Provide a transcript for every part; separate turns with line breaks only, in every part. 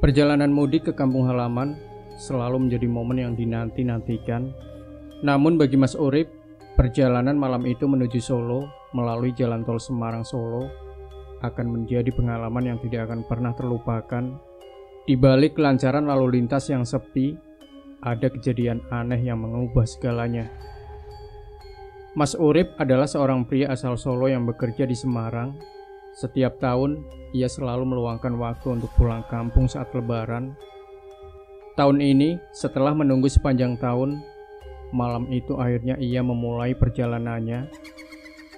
Perjalanan mudik ke kampung halaman selalu menjadi momen yang dinanti-nantikan. Namun bagi Mas Urip, perjalanan malam itu menuju Solo melalui jalan tol Semarang-Solo akan menjadi pengalaman yang tidak akan pernah terlupakan. Di balik kelancaran lalu lintas yang sepi, ada kejadian aneh yang mengubah segalanya. Mas Urip adalah seorang pria asal Solo yang bekerja di Semarang. Setiap tahun, ia selalu meluangkan waktu untuk pulang kampung saat Lebaran. Tahun ini, setelah menunggu sepanjang tahun, malam itu akhirnya ia memulai perjalanannya.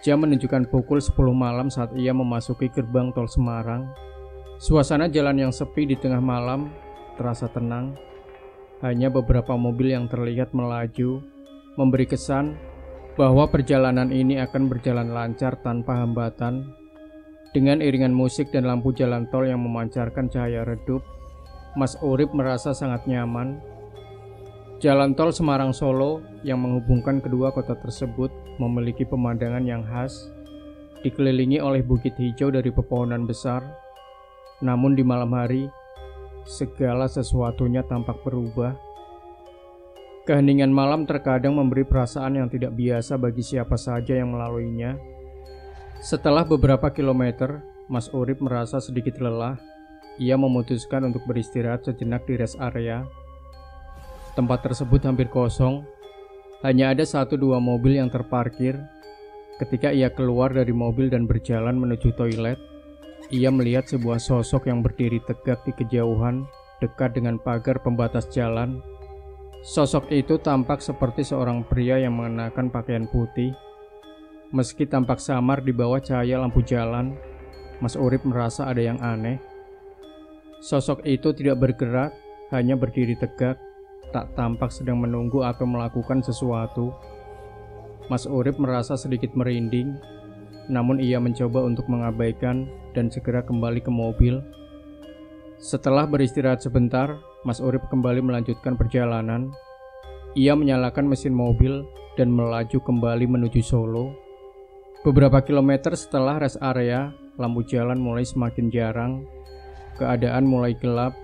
Jam menunjukkan pukul 10 malam saat ia memasuki gerbang tol Semarang. Suasana jalan yang sepi di tengah malam terasa tenang. Hanya beberapa mobil yang terlihat melaju, memberi kesan bahwa perjalanan ini akan berjalan lancar tanpa hambatan. Dengan iringan musik dan lampu jalan tol yang memancarkan cahaya redup, Mas Urip merasa sangat nyaman. Jalan tol Semarang-Solo yang menghubungkan kedua kota tersebut memiliki pemandangan yang khas, dikelilingi oleh bukit hijau dari pepohonan besar. Namun di malam hari, segala sesuatunya tampak berubah. Keheningan malam terkadang memberi perasaan yang tidak biasa bagi siapa saja yang melaluinya. Setelah beberapa kilometer, Mas Urip merasa sedikit lelah. Ia memutuskan untuk beristirahat sejenak di rest area. Tempat tersebut hampir kosong. Hanya ada 1-2 mobil yang terparkir. Ketika ia keluar dari mobil dan berjalan menuju toilet, ia melihat sebuah sosok yang berdiri tegak di kejauhan, dekat dengan pagar pembatas jalan. Sosok itu tampak seperti seorang pria yang mengenakan pakaian putih. Meski tampak samar di bawah cahaya lampu jalan, Mas Urip merasa ada yang aneh. Sosok itu tidak bergerak, hanya berdiri tegak, tak tampak sedang menunggu atau melakukan sesuatu. Mas Urip merasa sedikit merinding, namun ia mencoba untuk mengabaikan dan segera kembali ke mobil. Setelah beristirahat sebentar, Mas Urip kembali melanjutkan perjalanan. Ia menyalakan mesin mobil dan melaju kembali menuju Solo. Beberapa kilometer setelah rest area, lampu jalan mulai semakin jarang, keadaan mulai gelap,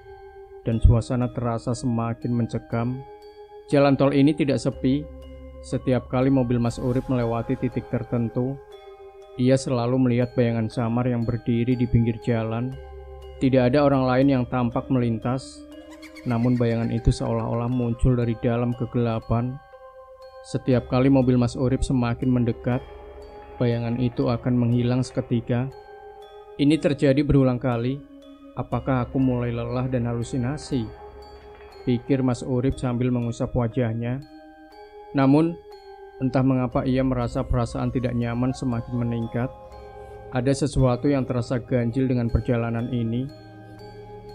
dan suasana terasa semakin mencekam. Jalan tol ini tidak sepi. Setiap kali mobil Mas Urip melewati titik tertentu, ia selalu melihat bayangan samar yang berdiri di pinggir jalan. Tidak ada orang lain yang tampak melintas, namun bayangan itu seolah-olah muncul dari dalam kegelapan. Setiap kali mobil Mas Urip semakin mendekat, bayangan itu akan menghilang seketika. Ini terjadi berulang kali. Apakah aku mulai lelah dan halusinasi? Pikir Mas Urip sambil mengusap wajahnya. Namun, entah mengapa ia merasa perasaan tidak nyaman semakin meningkat. Ada sesuatu yang terasa ganjil dengan perjalanan ini.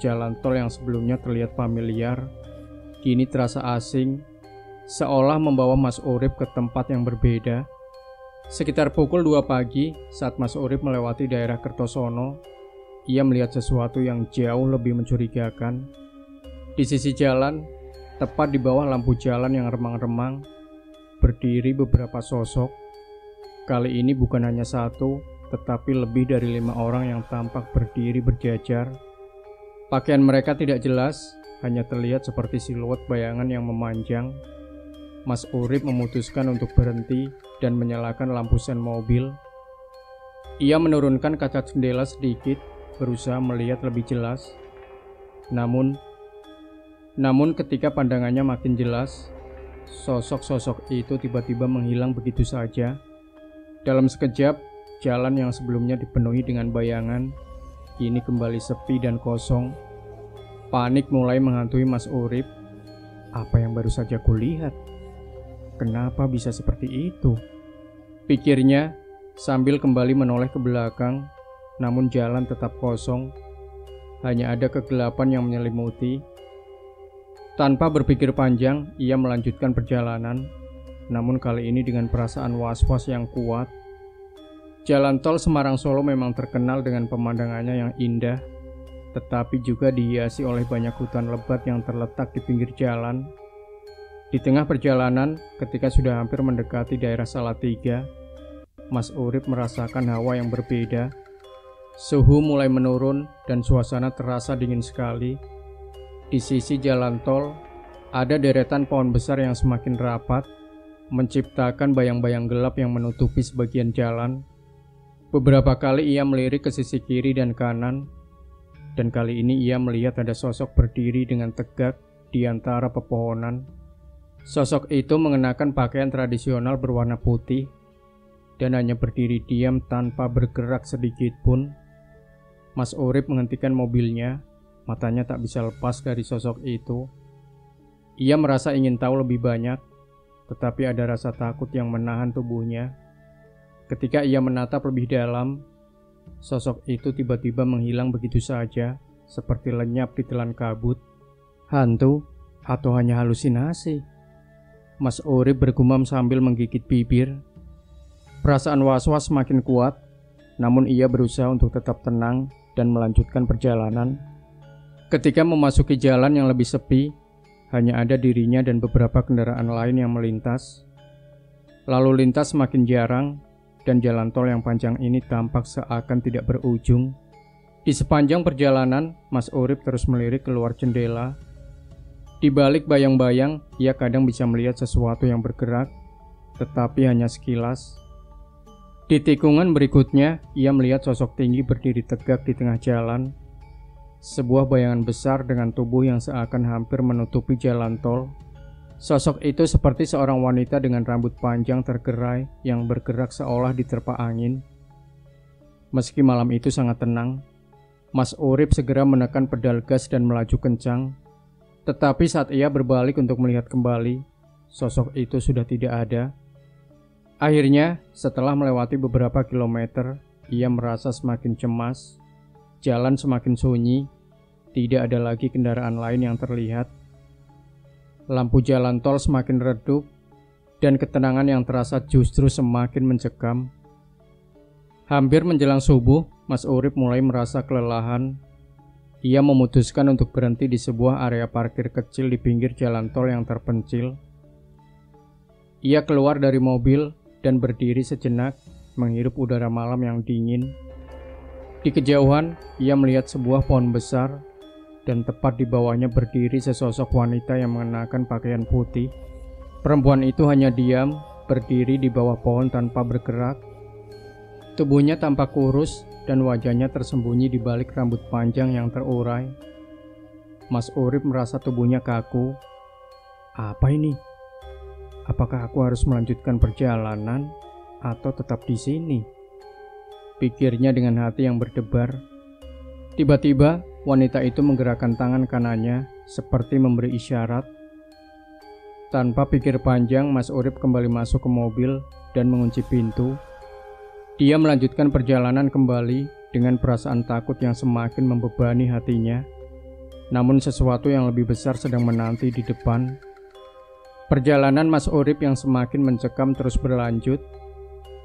Jalan tol yang sebelumnya terlihat familiar, kini terasa asing, seolah membawa Mas Urip ke tempat yang berbeda. Sekitar pukul 2 pagi, saat Mas Urip melewati daerah Kertosono, ia melihat sesuatu yang jauh lebih mencurigakan. Di sisi jalan, tepat di bawah lampu jalan yang remang-remang, berdiri beberapa sosok. Kali ini bukan hanya satu, tetapi lebih dari 5 orang yang tampak berdiri berjajar. Pakaian mereka tidak jelas, hanya terlihat seperti siluet bayangan yang memanjang. Mas Urip memutuskan untuk berhenti dan menyalakan lampu sen mobil. Ia menurunkan kaca jendela sedikit, berusaha melihat lebih jelas. Namun ketika pandangannya makin jelas, sosok-sosok itu tiba-tiba menghilang begitu saja. Dalam sekejap, jalan yang sebelumnya dipenuhi dengan bayangan, kini kembali sepi dan kosong. Panik mulai menghantui Mas Urip. Apa yang baru saja kulihat? Kenapa bisa seperti itu? Pikirnya sambil kembali menoleh ke belakang, namun jalan tetap kosong. Hanya ada kegelapan yang menyelimuti. Tanpa berpikir panjang, ia melanjutkan perjalanan, namun kali ini dengan perasaan was-was yang kuat. Jalan tol Semarang-Solo memang terkenal dengan pemandangannya yang indah, tetapi juga dihiasi oleh banyak hutan lebat yang terletak di pinggir jalan. Di tengah perjalanan, ketika sudah hampir mendekati daerah Salatiga, Mas Urip merasakan hawa yang berbeda. Suhu mulai menurun dan suasana terasa dingin sekali. Di sisi jalan tol, ada deretan pohon besar yang semakin rapat, menciptakan bayang-bayang gelap yang menutupi sebagian jalan. Beberapa kali ia melirik ke sisi kiri dan kanan, dan kali ini ia melihat ada sosok berdiri dengan tegak di antara pepohonan. Sosok itu mengenakan pakaian tradisional berwarna putih, dan hanya berdiri diam tanpa bergerak sedikit pun. Mas Urip menghentikan mobilnya, matanya tak bisa lepas dari sosok itu. Ia merasa ingin tahu lebih banyak, tetapi ada rasa takut yang menahan tubuhnya. Ketika ia menatap lebih dalam, sosok itu tiba-tiba menghilang begitu saja, seperti lenyap di telan kabut. Hantu atau hanya halusinasi? Mas Urip bergumam sambil menggigit bibir. Perasaan was-was semakin kuat, namun ia berusaha untuk tetap tenang dan melanjutkan perjalanan. Ketika memasuki jalan yang lebih sepi, hanya ada dirinya dan beberapa kendaraan lain yang melintas. Lalu lintas semakin jarang, dan jalan tol yang panjang ini tampak seakan tidak berujung. Di sepanjang perjalanan, Mas Urip terus melirik keluar jendela. Di balik bayang-bayang, ia kadang bisa melihat sesuatu yang bergerak, tetapi hanya sekilas. Di tikungan berikutnya, ia melihat sosok tinggi berdiri tegak di tengah jalan. Sebuah bayangan besar dengan tubuh yang seakan hampir menutupi jalan tol. Sosok itu seperti seorang wanita dengan rambut panjang tergerai yang bergerak seolah diterpa angin. Meski malam itu sangat tenang, Mas Urip segera menekan pedal gas dan melaju kencang. Tetapi saat ia berbalik untuk melihat kembali, sosok itu sudah tidak ada. Akhirnya, setelah melewati beberapa kilometer, ia merasa semakin cemas. Jalan semakin sunyi, tidak ada lagi kendaraan lain yang terlihat. Lampu jalan tol semakin redup, dan ketenangan yang terasa justru semakin mencekam. Hampir menjelang subuh, Mas Urip mulai merasa kelelahan. Ia memutuskan untuk berhenti di sebuah area parkir kecil di pinggir jalan tol yang terpencil. Ia keluar dari mobil dan berdiri sejenak, menghirup udara malam yang dingin. Di kejauhan, ia melihat sebuah pohon besar, dan tepat di bawahnya berdiri sesosok wanita yang mengenakan pakaian putih. Perempuan itu hanya diam, berdiri di bawah pohon tanpa bergerak. Tubuhnya tampak kurus, dan wajahnya tersembunyi di balik rambut panjang yang terurai. Mas Urip merasa tubuhnya kaku. Apa ini? Apakah aku harus melanjutkan perjalanan atau tetap di sini? Pikirnya dengan hati yang berdebar. Tiba-tiba, wanita itu menggerakkan tangan kanannya seperti memberi isyarat. Tanpa pikir panjang, Mas Urip kembali masuk ke mobil dan mengunci pintu. Dia melanjutkan perjalanan kembali dengan perasaan takut yang semakin membebani hatinya. Namun sesuatu yang lebih besar sedang menanti di depan. Perjalanan Mas Urip yang semakin mencekam terus berlanjut.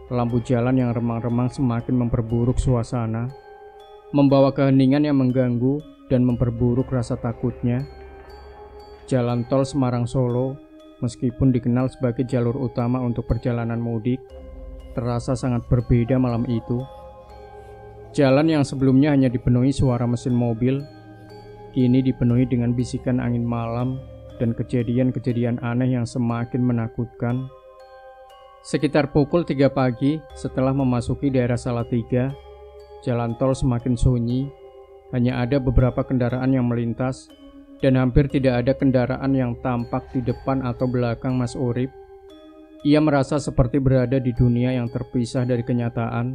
Lampu jalan yang remang-remang semakin memperburuk suasana, membawa keheningan yang mengganggu dan memperburuk rasa takutnya. Jalan tol Semarang-Solo, meskipun dikenal sebagai jalur utama untuk perjalanan mudik, terasa sangat berbeda malam itu. Jalan yang sebelumnya hanya dipenuhi suara mesin mobil, kini dipenuhi dengan bisikan angin malam dan kejadian-kejadian aneh yang semakin menakutkan. Sekitar pukul 3 pagi setelah memasuki daerah Salatiga, jalan tol semakin sunyi, hanya ada beberapa kendaraan yang melintas dan hampir tidak ada kendaraan yang tampak di depan atau belakang Mas Urip. Ia merasa seperti berada di dunia yang terpisah dari kenyataan.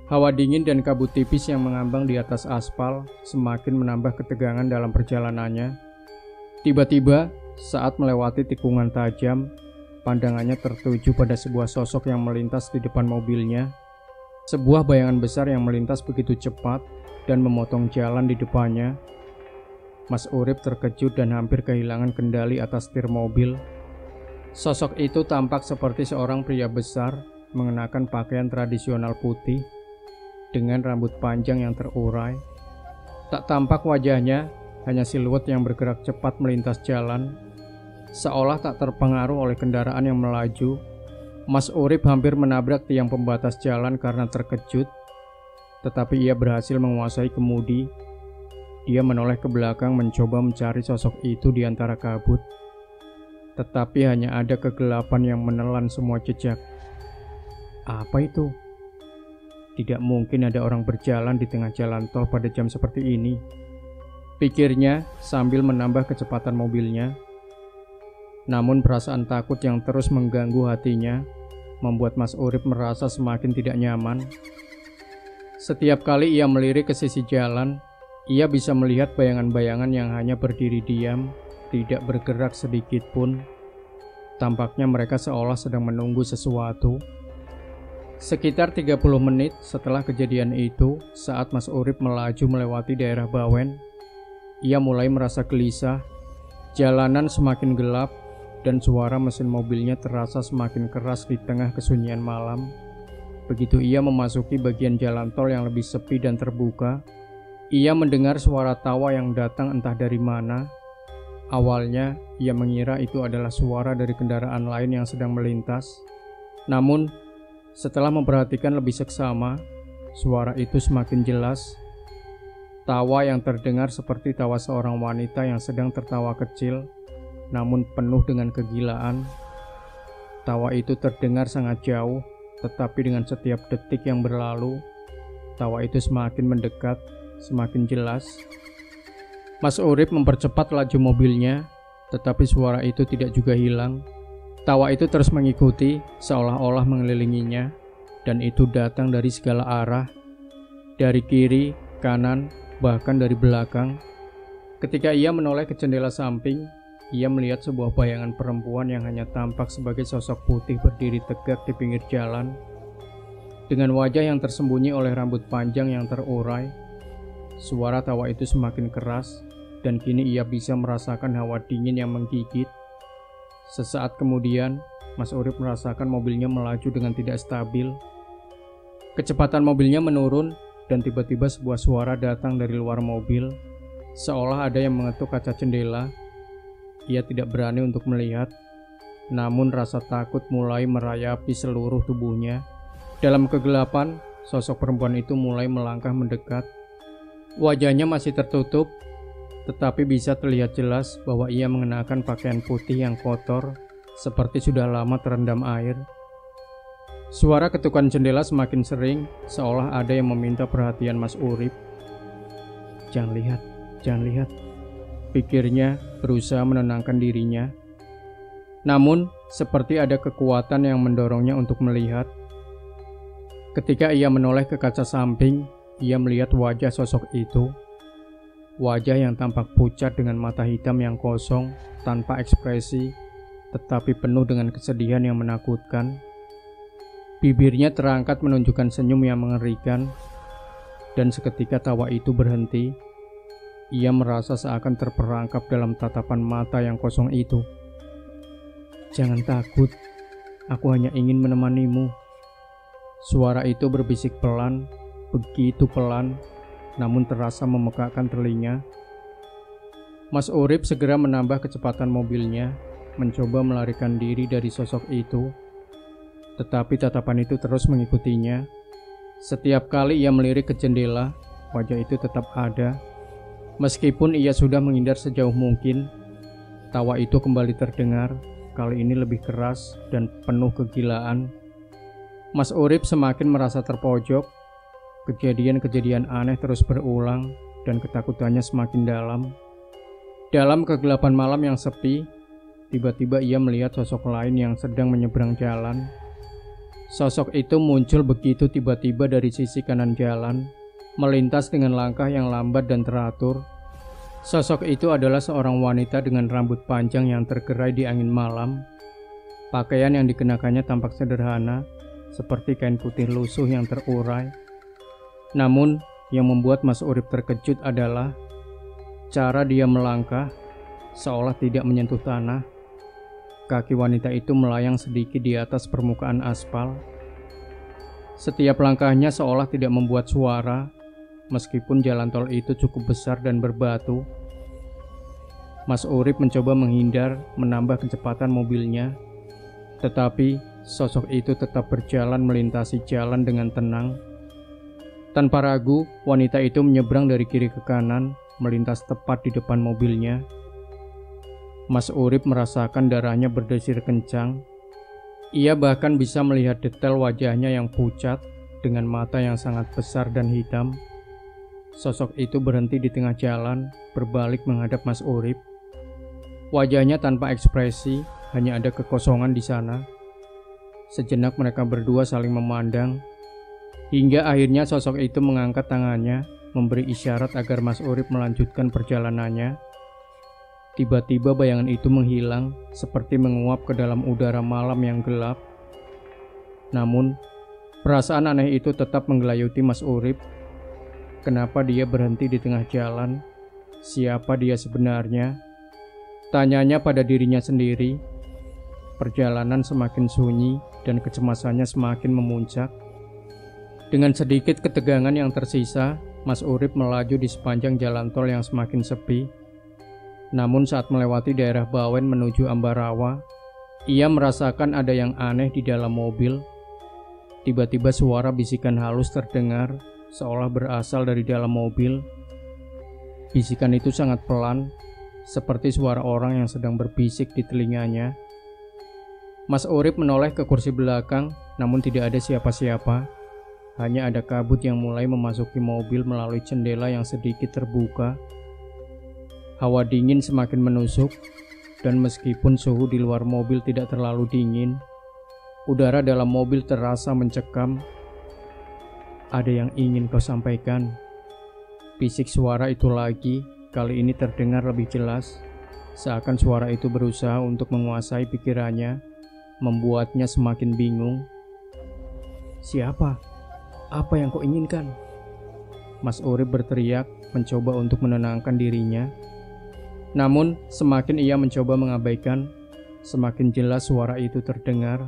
Hawa dingin dan kabut tipis yang mengambang di atas aspal semakin menambah ketegangan dalam perjalanannya. Tiba-tiba, saat melewati tikungan tajam, pandangannya tertuju pada sebuah sosok yang melintas di depan mobilnya. Sebuah bayangan besar yang melintas begitu cepat dan memotong jalan di depannya. Mas Urip terkejut dan hampir kehilangan kendali atas setir mobil. Sosok itu tampak seperti seorang pria besar mengenakan pakaian tradisional putih dengan rambut panjang yang terurai. Tak tampak wajahnya, hanya siluet yang bergerak cepat melintas jalan. Seolah tak terpengaruh oleh kendaraan yang melaju, Mas Urip hampir menabrak tiang pembatas jalan karena terkejut, tetapi ia berhasil menguasai kemudi. Dia menoleh ke belakang mencoba mencari sosok itu di antara kabut. Tetapi hanya ada kegelapan yang menelan semua jejak. Apa itu? Tidak mungkin ada orang berjalan di tengah jalan tol pada jam seperti ini, pikirnya sambil menambah kecepatan mobilnya. Namun perasaan takut yang terus mengganggu hatinya membuat Mas Urip merasa semakin tidak nyaman. Setiap kali ia melirik ke sisi jalan, ia bisa melihat bayangan-bayangan yang hanya berdiri diam, tidak bergerak sedikit pun. Tampaknya mereka seolah sedang menunggu sesuatu. Sekitar 30 menit setelah kejadian itu, saat Mas Urip melaju melewati daerah Bawen, ia mulai merasa gelisah. Jalanan semakin gelap dan suara mesin mobilnya terasa semakin keras di tengah kesunyian malam. Begitu ia memasuki bagian jalan tol yang lebih sepi dan terbuka, ia mendengar suara tawa yang datang entah dari mana. Awalnya, ia mengira itu adalah suara dari kendaraan lain yang sedang melintas. Namun, setelah memperhatikan lebih seksama, suara itu semakin jelas. Tawa yang terdengar seperti tawa seorang wanita yang sedang tertawa kecil, namun penuh dengan kegilaan. Tawa itu terdengar sangat jauh, tetapi dengan setiap detik yang berlalu, tawa itu semakin mendekat, semakin jelas. Mas Urip mempercepat laju mobilnya, tetapi suara itu tidak juga hilang. Tawa itu terus mengikuti, seolah-olah mengelilinginya, dan itu datang dari segala arah, dari kiri, kanan, bahkan dari belakang. Ketika ia menoleh ke jendela samping, ia melihat sebuah bayangan perempuan yang hanya tampak sebagai sosok putih berdiri tegak di pinggir jalan, dengan wajah yang tersembunyi oleh rambut panjang yang terurai. Suara tawa itu semakin keras, dan kini ia bisa merasakan hawa dingin yang menggigit. Sesaat kemudian, Mas Urip merasakan mobilnya melaju dengan tidak stabil. Kecepatan mobilnya menurun, dan tiba-tiba sebuah suara datang dari luar mobil, seolah ada yang mengetuk kaca jendela. Ia tidak berani untuk melihat, namun rasa takut mulai merayapi seluruh tubuhnya. Dalam kegelapan, sosok perempuan itu mulai melangkah mendekat. Wajahnya masih tertutup, tetapi bisa terlihat jelas bahwa ia mengenakan pakaian putih yang kotor, seperti sudah lama terendam air. Suara ketukan jendela semakin sering, seolah ada yang meminta perhatian Mas Urip. Jangan lihat, pikirnya berusaha menenangkan dirinya. Namun, seperti ada kekuatan yang mendorongnya untuk melihat. Ketika ia menoleh ke kaca samping, ia melihat wajah sosok itu. Wajah yang tampak pucat dengan mata hitam yang kosong, tanpa ekspresi, tetapi penuh dengan kesedihan yang menakutkan. Bibirnya terangkat menunjukkan senyum yang mengerikan, dan seketika tawa itu berhenti. Ia merasa seakan terperangkap dalam tatapan mata yang kosong itu. Jangan takut, aku hanya ingin menemanimu. Suara itu berbisik pelan, begitu pelan, namun terasa memekakkan telinga. Mas Urip segera menambah kecepatan mobilnya, mencoba melarikan diri dari sosok itu. Tetapi tatapan itu terus mengikutinya. Setiap kali ia melirik ke jendela, wajah itu tetap ada. Meskipun ia sudah menghindar sejauh mungkin, tawa itu kembali terdengar, kali ini lebih keras dan penuh kegilaan. Mas Urip semakin merasa terpojok. Kejadian-kejadian aneh terus berulang dan ketakutannya semakin dalam. Dalam kegelapan malam yang sepi, tiba-tiba ia melihat sosok lain yang sedang menyeberang jalan. Sosok itu muncul begitu tiba-tiba dari sisi kanan jalan, melintas dengan langkah yang lambat dan teratur. Sosok itu adalah seorang wanita dengan rambut panjang yang tergerai di angin malam. Pakaian yang dikenakannya tampak sederhana, seperti kain putih lusuh yang terurai. Namun, yang membuat Mas Urip terkejut adalah cara dia melangkah, seolah tidak menyentuh tanah. Kaki wanita itu melayang sedikit di atas permukaan aspal. Setiap langkahnya seolah tidak membuat suara, meskipun jalan tol itu cukup besar dan berbatu. Mas Urip mencoba menghindar, menambah kecepatan mobilnya, tetapi sosok itu tetap berjalan melintasi jalan dengan tenang. Tanpa ragu, wanita itu menyeberang dari kiri ke kanan, melintas tepat di depan mobilnya. Mas Urip merasakan darahnya berdesir kencang. Ia bahkan bisa melihat detail wajahnya yang pucat dengan mata yang sangat besar dan hitam. Sosok itu berhenti di tengah jalan, berbalik menghadap Mas Urip. Wajahnya tanpa ekspresi, hanya ada kekosongan di sana. Sejenak mereka berdua saling memandang, hingga akhirnya sosok itu mengangkat tangannya, memberi isyarat agar Mas Urip melanjutkan perjalanannya. Tiba-tiba bayangan itu menghilang, seperti menguap ke dalam udara malam yang gelap. Namun, perasaan aneh itu tetap menggelayuti Mas Urip. Kenapa dia berhenti di tengah jalan? Siapa dia sebenarnya? Tanyanya pada dirinya sendiri. Perjalanan semakin sunyi dan kecemasannya semakin memuncak. Dengan sedikit ketegangan yang tersisa, Mas Urip melaju di sepanjang jalan tol yang semakin sepi. Namun saat melewati daerah Bawen menuju Ambarawa, ia merasakan ada yang aneh di dalam mobil. Tiba-tiba suara bisikan halus terdengar, seolah berasal dari dalam mobil. Bisikan itu sangat pelan, seperti suara orang yang sedang berbisik di telinganya. Mas Urip menoleh ke kursi belakang, namun tidak ada siapa-siapa. Hanya ada kabut yang mulai memasuki mobil melalui jendela yang sedikit terbuka. Hawa dingin semakin menusuk, dan meskipun suhu di luar mobil tidak terlalu dingin, udara dalam mobil terasa mencekam. "Ada yang ingin kau sampaikan?" Bisik suara itu lagi, kali ini terdengar lebih jelas, seakan suara itu berusaha untuk menguasai pikirannya, membuatnya semakin bingung. "Siapa? Apa yang kau inginkan?" Mas Urip berteriak, mencoba untuk menenangkan dirinya. Namun, semakin ia mencoba mengabaikan, semakin jelas suara itu terdengar.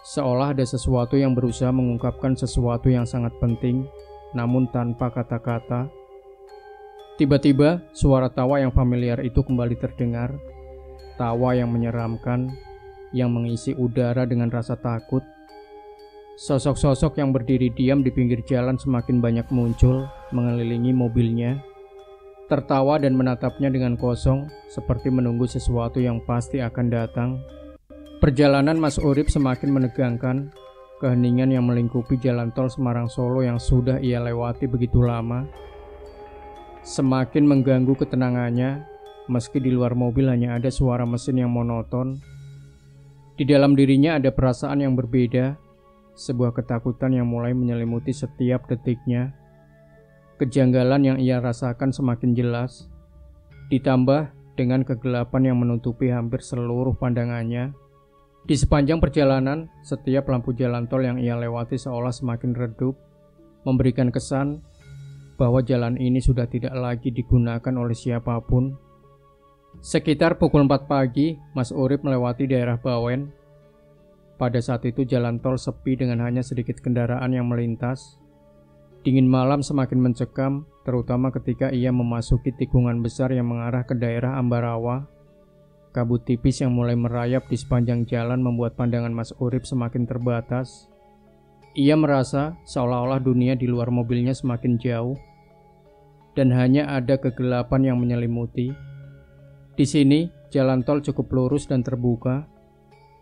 Seolah ada sesuatu yang berusaha mengungkapkan sesuatu yang sangat penting, namun tanpa kata-kata. Tiba-tiba, suara tawa yang familiar itu kembali terdengar. Tawa yang menyeramkan, yang mengisi udara dengan rasa takut. Sosok-sosok yang berdiri diam di pinggir jalan semakin banyak muncul, mengelilingi mobilnya. Tertawa dan menatapnya dengan kosong, seperti menunggu sesuatu yang pasti akan datang. Perjalanan Mas Urip semakin menegangkan. Keheningan yang melingkupi jalan tol Semarang Solo yang sudah ia lewati begitu lama semakin mengganggu ketenangannya, meski di luar mobil hanya ada suara mesin yang monoton. Di dalam dirinya ada perasaan yang berbeda, sebuah ketakutan yang mulai menyelimuti setiap detiknya. Kejanggalan yang ia rasakan semakin jelas, ditambah dengan kegelapan yang menutupi hampir seluruh pandangannya. Di sepanjang perjalanan, setiap lampu jalan tol yang ia lewati seolah semakin redup, memberikan kesan bahwa jalan ini sudah tidak lagi digunakan oleh siapapun. Sekitar pukul 4 pagi, Mas Urip melewati daerah Bawen. Pada saat itu jalan tol sepi dengan hanya sedikit kendaraan yang melintas. Dingin malam semakin mencekam, terutama ketika ia memasuki tikungan besar yang mengarah ke daerah Ambarawa. Kabut tipis yang mulai merayap di sepanjang jalan membuat pandangan Mas Urip semakin terbatas. Ia merasa seolah-olah dunia di luar mobilnya semakin jauh, dan hanya ada kegelapan yang menyelimuti. Di sini, jalan tol cukup lurus dan terbuka,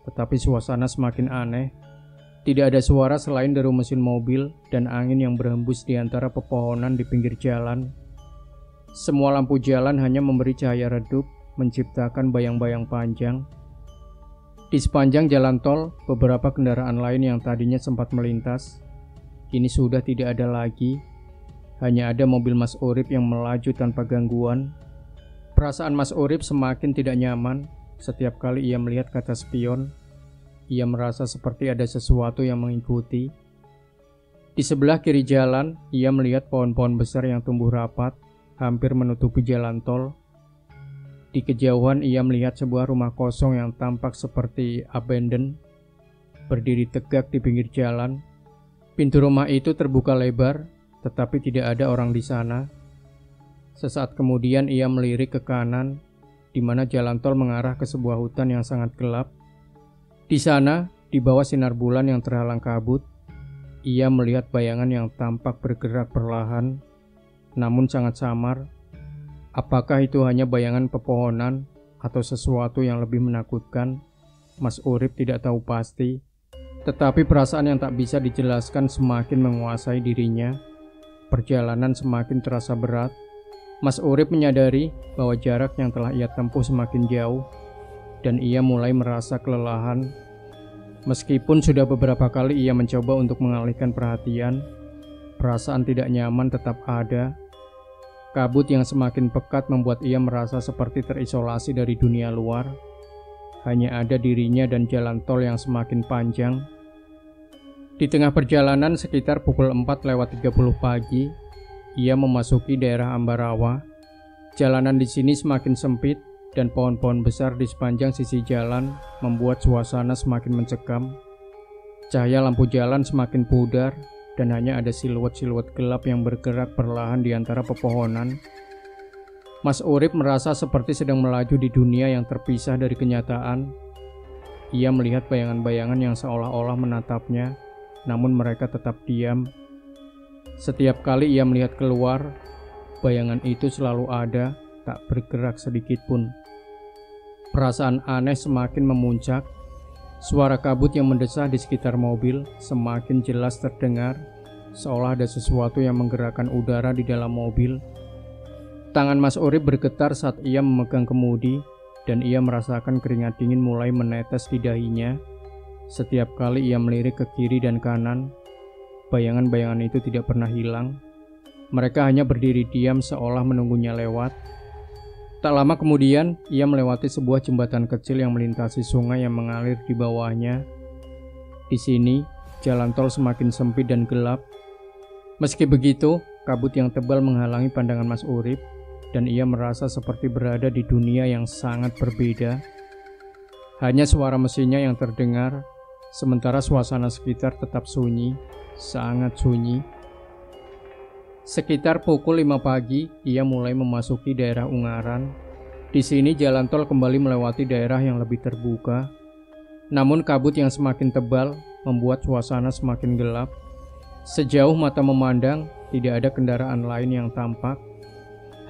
tetapi suasana semakin aneh. Tidak ada suara selain deru mesin mobil dan angin yang berhembus di antara pepohonan di pinggir jalan. Semua lampu jalan hanya memberi cahaya redup, menciptakan bayang-bayang panjang. Di sepanjang jalan tol, beberapa kendaraan lain yang tadinya sempat melintas, kini sudah tidak ada lagi. Hanya ada mobil Mas Urip yang melaju tanpa gangguan. Perasaan Mas Urip semakin tidak nyaman. Setiap kali ia melihat kaca spion, ia merasa seperti ada sesuatu yang mengikuti. Di sebelah kiri jalan, ia melihat pohon-pohon besar yang tumbuh rapat, hampir menutupi jalan tol. Di kejauhan, ia melihat sebuah rumah kosong yang tampak seperti abandoned, berdiri tegak di pinggir jalan. Pintu rumah itu terbuka lebar, tetapi tidak ada orang di sana. Sesaat kemudian, ia melirik ke kanan, di mana jalan tol mengarah ke sebuah hutan yang sangat gelap. Di sana, di bawah sinar bulan yang terhalang kabut, ia melihat bayangan yang tampak bergerak perlahan, namun sangat samar, Apakah itu hanya bayangan pepohonan atau sesuatu yang lebih menakutkan? Mas Urip tidak tahu pasti, tetapi perasaan yang tak bisa dijelaskan semakin menguasai dirinya. Perjalanan semakin terasa berat. Mas Urip menyadari bahwa jarak yang telah ia tempuh semakin jauh, dan ia mulai merasa kelelahan. Meskipun sudah beberapa kali ia mencoba untuk mengalihkan perhatian, perasaan tidak nyaman tetap ada. Kabut yang semakin pekat membuat ia merasa seperti terisolasi dari dunia luar. Hanya ada dirinya dan jalan tol yang semakin panjang. Di tengah perjalanan sekitar pukul 4:30 pagi, ia memasuki daerah Ambarawa. Jalanan di sini semakin sempit dan pohon-pohon besar di sepanjang sisi jalan membuat suasana semakin mencekam. Cahaya lampu jalan semakin pudar dan hanya ada siluet-siluet gelap yang bergerak perlahan di antara pepohonan. Mas Urip merasa seperti sedang melaju di dunia yang terpisah dari kenyataan. Ia melihat bayangan-bayangan yang seolah-olah menatapnya, namun mereka tetap diam. Setiap kali ia melihat keluar, bayangan itu selalu ada, tak bergerak sedikit pun. Perasaan aneh semakin memuncak. Suara kabut yang mendesah di sekitar mobil semakin jelas terdengar, seolah ada sesuatu yang menggerakkan udara di dalam mobil. Tangan Mas Urip bergetar saat ia memegang kemudi, dan ia merasakan keringat dingin mulai menetes di dahinya. Setiap kali ia melirik ke kiri dan kanan, bayangan-bayangan itu tidak pernah hilang. Mereka hanya berdiri diam seolah menunggunya lewat. Tak lama kemudian, ia melewati sebuah jembatan kecil yang melintasi sungai yang mengalir di bawahnya. Di sini, jalan tol semakin sempit dan gelap. Meski begitu, kabut yang tebal menghalangi pandangan Mas Urip, dan ia merasa seperti berada di dunia yang sangat berbeda. Hanya suara mesinnya yang terdengar, sementara suasana sekitar tetap sunyi, sangat sunyi. Sekitar pukul 5 pagi, ia mulai memasuki daerah Ungaran. Di sini jalan tol kembali melewati daerah yang lebih terbuka. Namun kabut yang semakin tebal membuat suasana semakin gelap. Sejauh mata memandang, tidak ada kendaraan lain yang tampak.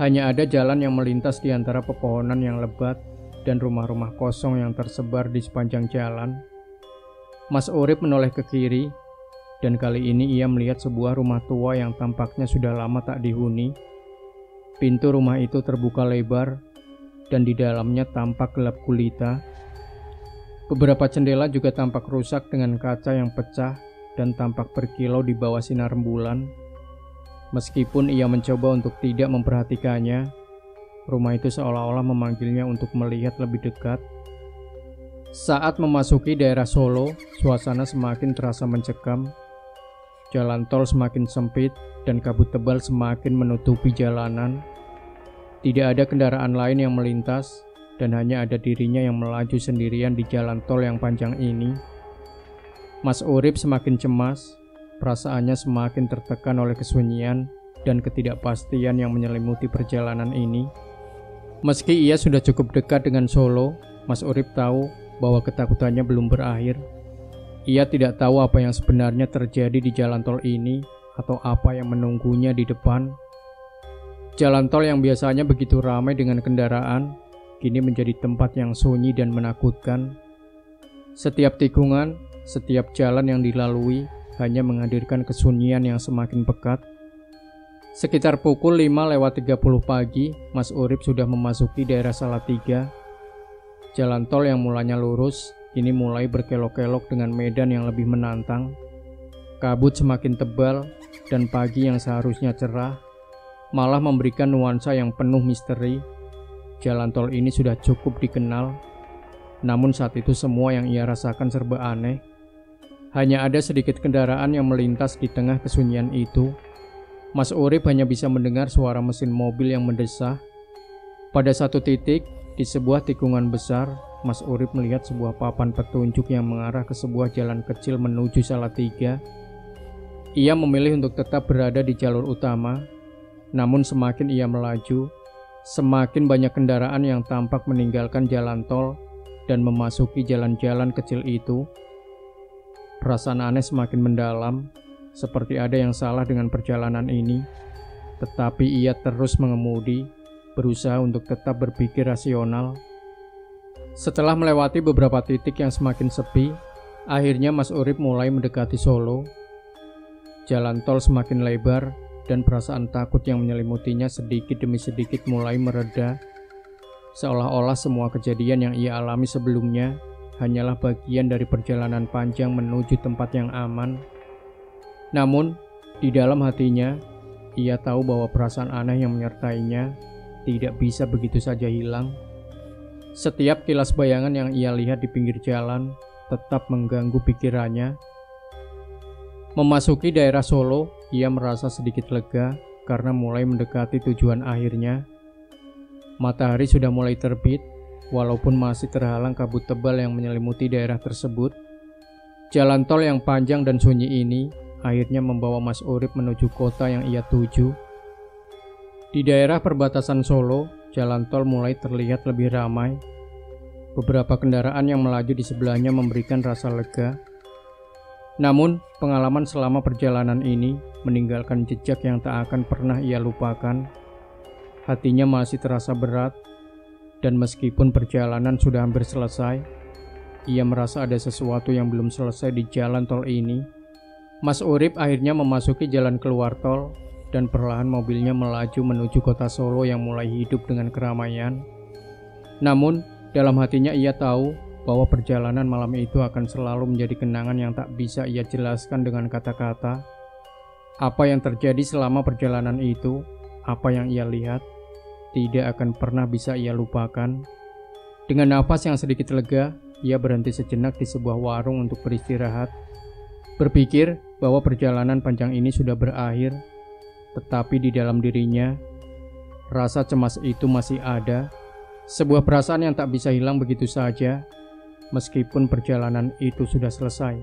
Hanya ada jalan yang melintas di antara pepohonan yang lebat dan rumah-rumah kosong yang tersebar di sepanjang jalan. Mas Urip menoleh ke kiri, dan kali ini ia melihat sebuah rumah tua yang tampaknya sudah lama tak dihuni. Pintu rumah itu terbuka lebar, dan di dalamnya tampak gelap gulita. Beberapa jendela juga tampak rusak dengan kaca yang pecah dan tampak berkilau di bawah sinar rembulan. Meskipun ia mencoba untuk tidak memperhatikannya, rumah itu seolah-olah memanggilnya untuk melihat lebih dekat. Saat memasuki daerah Solo, suasana semakin terasa mencekam. Jalan tol semakin sempit dan kabut tebal semakin menutupi jalanan. Tidak ada kendaraan lain yang melintas dan hanya ada dirinya yang melaju sendirian di jalan tol yang panjang ini. Mas Urip semakin cemas, perasaannya semakin tertekan oleh kesunyian dan ketidakpastian yang menyelimuti perjalanan ini. Meski ia sudah cukup dekat dengan Solo, Mas Urip tahu bahwa ketakutannya belum berakhir. Ia tidak tahu apa yang sebenarnya terjadi di jalan tol ini atau apa yang menunggunya di depan. Jalan tol yang biasanya begitu ramai dengan kendaraan, kini menjadi tempat yang sunyi dan menakutkan. Setiap tikungan, setiap jalan yang dilalui hanya menghadirkan kesunyian yang semakin pekat. Sekitar pukul 5:30 pagi, Mas Urip sudah memasuki daerah Salatiga. Jalan tol yang mulanya lurus kini mulai berkelok-kelok dengan medan yang lebih menantang. Kabut semakin tebal dan pagi yang seharusnya cerah malah memberikan nuansa yang penuh misteri. Jalan tol ini sudah cukup dikenal, namun saat itu semua yang ia rasakan serba aneh. Hanya ada sedikit kendaraan yang melintas di tengah kesunyian itu. Mas Urip hanya bisa mendengar suara mesin mobil yang mendesah. Pada satu titik, di sebuah tikungan besar, Mas Urip melihat sebuah papan petunjuk yang mengarah ke sebuah jalan kecil menuju Salatiga. Ia memilih untuk tetap berada di jalur utama, namun semakin ia melaju, semakin banyak kendaraan yang tampak meninggalkan jalan tol dan memasuki jalan-jalan kecil itu. Perasaan aneh semakin mendalam, seperti ada yang salah dengan perjalanan ini. Tetapi ia terus mengemudi, berusaha untuk tetap berpikir rasional. Setelah melewati beberapa titik yang semakin sepi, akhirnya Mas Urip mulai mendekati Solo. Jalan tol semakin lebar dan perasaan takut yang menyelimutinya sedikit demi sedikit mulai mereda. Seolah-olah semua kejadian yang ia alami sebelumnya hanyalah bagian dari perjalanan panjang menuju tempat yang aman. Namun, di dalam hatinya, ia tahu bahwa perasaan aneh yang menyertainya tidak bisa begitu saja hilang. Setiap kilas bayangan yang ia lihat di pinggir jalan tetap mengganggu pikirannya. Memasuki daerah Solo, ia merasa sedikit lega karena mulai mendekati tujuan akhirnya. Matahari sudah mulai terbit, walaupun masih terhalang kabut tebal yang menyelimuti daerah tersebut. Jalan tol yang panjang dan sunyi ini akhirnya membawa Mas Urip menuju kota yang ia tuju. Di daerah perbatasan Solo, jalan tol mulai terlihat lebih ramai. Beberapa kendaraan yang melaju di sebelahnya memberikan rasa lega. Namun, pengalaman selama perjalanan ini meninggalkan jejak yang tak akan pernah ia lupakan. Hatinya masih terasa berat, dan meskipun perjalanan sudah hampir selesai, ia merasa ada sesuatu yang belum selesai di jalan tol ini. Mas Urip akhirnya memasuki jalan keluar tol, dan perlahan mobilnya melaju menuju kota Solo yang mulai hidup dengan keramaian. Namun, dalam hatinya ia tahu bahwa perjalanan malam itu akan selalu menjadi kenangan yang tak bisa ia jelaskan dengan kata-kata. Apa yang terjadi selama perjalanan itu, apa yang ia lihat, tidak akan pernah bisa ia lupakan. Dengan nafas yang sedikit lega, ia berhenti sejenak di sebuah warung untuk beristirahat. Berpikir bahwa perjalanan panjang ini sudah berakhir, tetapi di dalam dirinya, rasa cemas itu masih ada. Sebuah perasaan yang tak bisa hilang begitu saja, meskipun perjalanan itu sudah selesai.